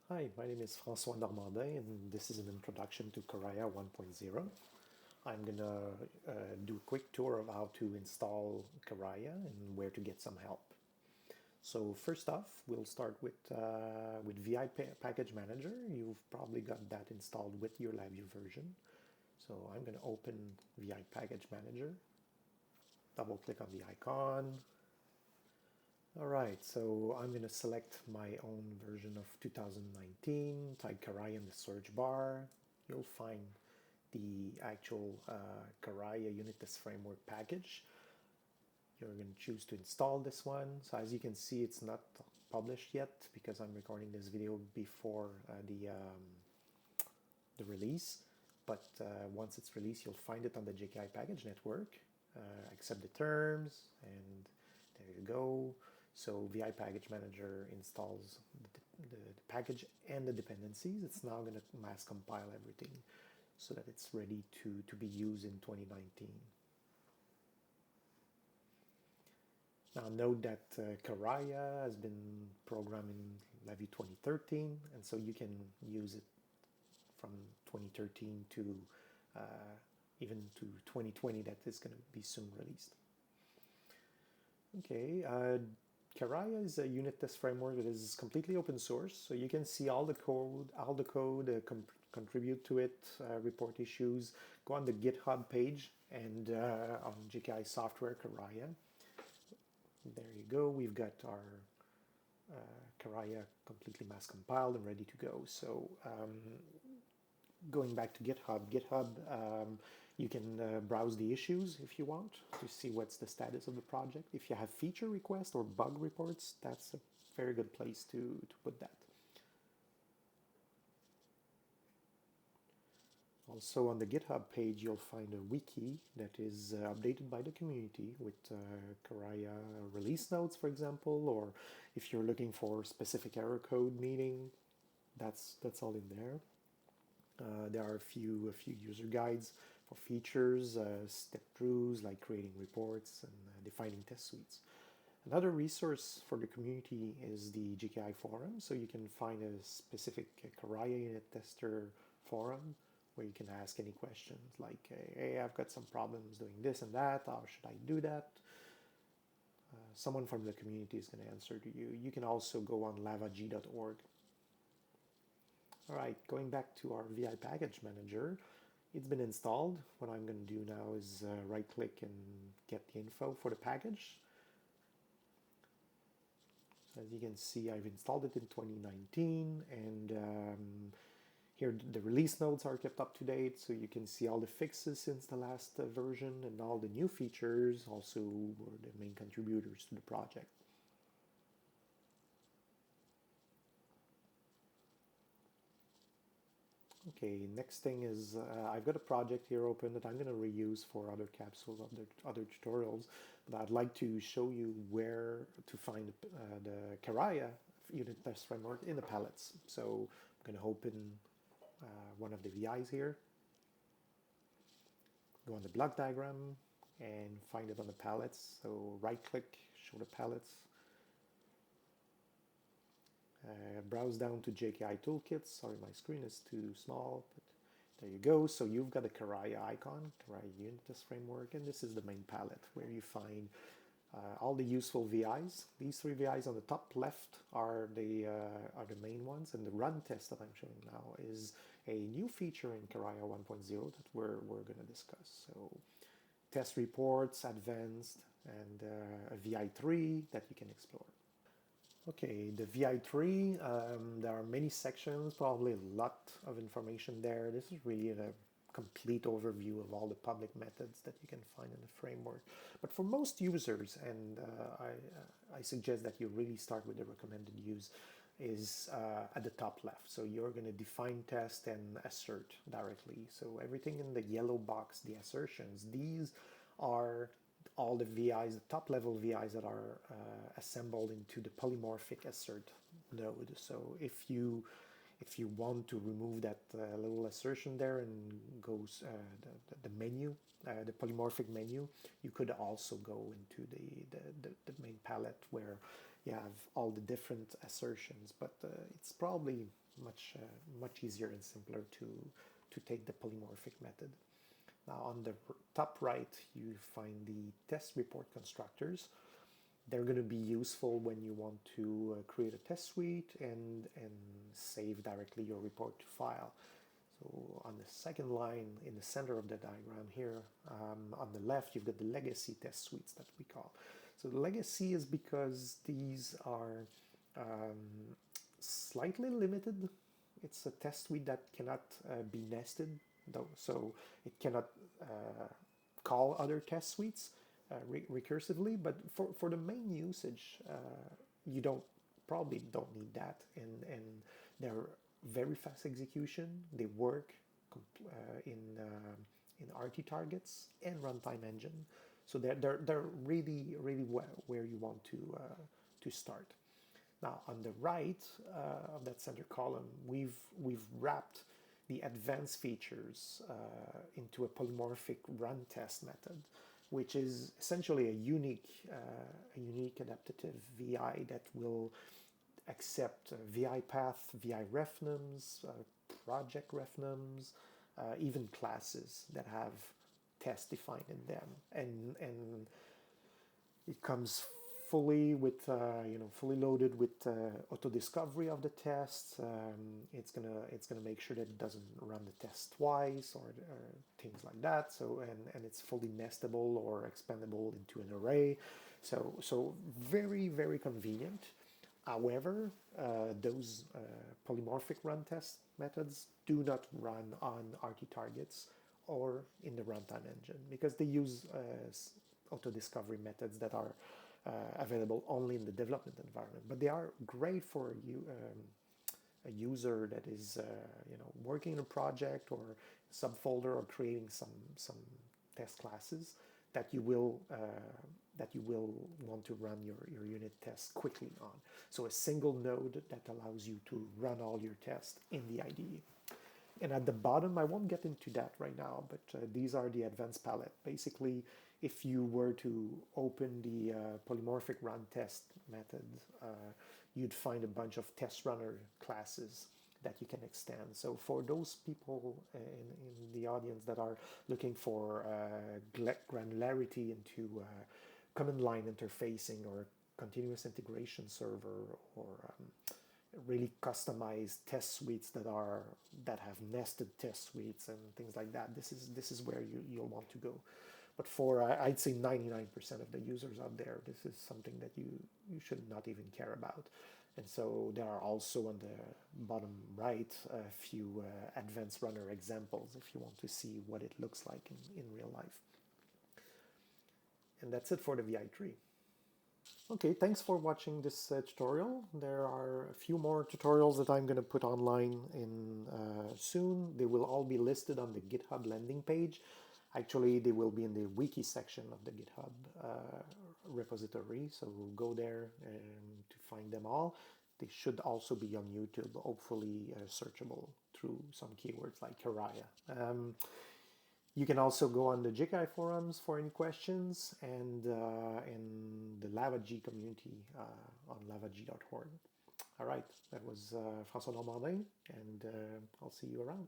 Hi, my name is François Normandin, and this is an introduction to Caraya 1.0. I'm gonna do a quick tour of how to install Caraya and where to get some help. So first off, we'll start with VI Package Manager. You've probably got that installed with your LabVIEW version. So I'm gonna open VI Package Manager, double click on the icon. All right, so I'm going to select my own version of 2019, type Caraya in the search bar. You'll find the actual Caraya Unit Test Framework package. You're going to choose to install this one. So as you can see, it's not published yet because I'm recording this video before the release. But once it's released, you'll find it on the JKI package network. Accept the terms, and there you go. So VI Package Manager installs the package and the dependencies. It's now going to mass compile everything so that it's ready to be used in 2019. Now note that Caraya has been programmed in LabVIEW 2013, and so you can use it from 2013 to uh, even to 2020 that is going to be soon released. Okay, Caraya is a unit test framework that is completely open source, so you can see all the code, contribute to it, report issues. Go on the GitHub page and on JKI Software Caraya. There you go. We've got our Caraya completely mass compiled and ready to go. So going back to GitHub, you can browse the issues if you want to see what's the status of the project. If you have feature requests or bug reports, that's a very good place to put that. Also on the GitHub page, you'll find a wiki that is updated by the community with Caraya release notes, for example, or if you're looking for specific error code meaning, that's all in there. There are a few user guides for features, step throughs like creating reports and defining test suites. Another resource for the community is the JKI forum, so you can find a specific Caraya unit tester forum where you can ask any questions like, hey, I've got some problems doing this and that, how should I do that? Someone from the community is going to answer to you. You can also go on lavag.org. All right, going back to our VI package manager, it's been installed. What I'm going to do now is right click and get the info for the package. As you can see, I've installed it in 2019, and here the release notes are kept up to date, so you can see all the fixes since the last version and all the new features also were the main contributors to the project. Okay, next thing is I've got a project here open that I'm going to reuse for other capsules, other tutorials, but I'd like to show you where to find the Caraya unit test framework in the palettes. So I'm going to open one of the VIs here, go on the block diagram and find it on the palettes. So right click, show the palettes, browse down to JKI toolkits. Sorry, my screen is too small, but there you go. So you've got a Caraya icon, Caraya Unit Test Framework, and this is the main palette where you find all the useful VIs. These three VIs on the top left are the main ones, and the run test that I'm showing now is a new feature in Caraya 1.0 that we're going to discuss. So test reports, advanced, and a VI3 that you can explore. Okay, the VI3, there are many sections, probably a lot of information there. This is really a complete overview of all the public methods that you can find in the framework. But for most users, and I suggest that you really start with the recommended use, is at the top left. So you're going to define test and assert directly. So everything in the yellow box, the assertions, these are all the VIs, the top level VIs that are assembled into the polymorphic assert node. So if you want to remove that little assertion there and goes the menu, the polymorphic menu, you could also go into the main palette where you have all the different assertions, but it's probably much easier and simpler to take the polymorphic method. Now on the top right, you find the test report constructors. They're going to be useful when you want to create a test suite and save directly your report to file. So on the second line in the center of the diagram here, on the left, you've got the legacy test suites that we call. So the legacy is because these are slightly limited. It's a test suite that cannot be nested, though, so it cannot call other test suites recursively. But for the main usage, you probably don't need that, and they're very fast execution. They work in RT targets and runtime engine, so they're really where you want to start. Now on the right of that center column, we've wrapped the advanced features into a polymorphic run test method, which is essentially a unique adaptive VI that will accept VI path, VI ref nums, project ref nums, even classes that have tests defined in them, and it comes fully with fully loaded with auto discovery of the test. It's gonna make sure that it doesn't run the test twice or things like that. So and it's fully nestable or expandable into an array. So very convenient. However, those polymorphic run test methods do not run on RT targets or in the runtime engine because they use auto discovery methods that are available only in the development environment. But they are great for a user that is working in a project or subfolder or creating some test classes that you will want to run your unit tests quickly on. So a single node that allows you to run all your tests in the IDE. And at the bottom, I won't get into that right now, but these are the advanced palette. Basically, if you were to open the polymorphic run test method, you'd find a bunch of test runner classes that you can extend. So for those people in the audience that are looking for granularity into command line interfacing or continuous integration server or really customized test suites that have nested test suites and things like that, this is where you'll want to go. But for I'd say 99% of the users out there, this is something that you should not even care about. And so there are also on the bottom right a few advanced runner examples if you want to see what it looks like in real life. And that's it for the VI tree. Okay, thanks for watching this tutorial. There are a few more tutorials that I'm going to put online soon. They will all be listed on the GitHub landing page. Actually, they will be in the wiki section of the GitHub repository, so go there to find them all. They should also be on YouTube, hopefully searchable through some keywords like Caraya. You can also go on the JKI forums for any questions and the LabVIEW community on lavag.org. All right, that was François Normandin, and I'll see you around.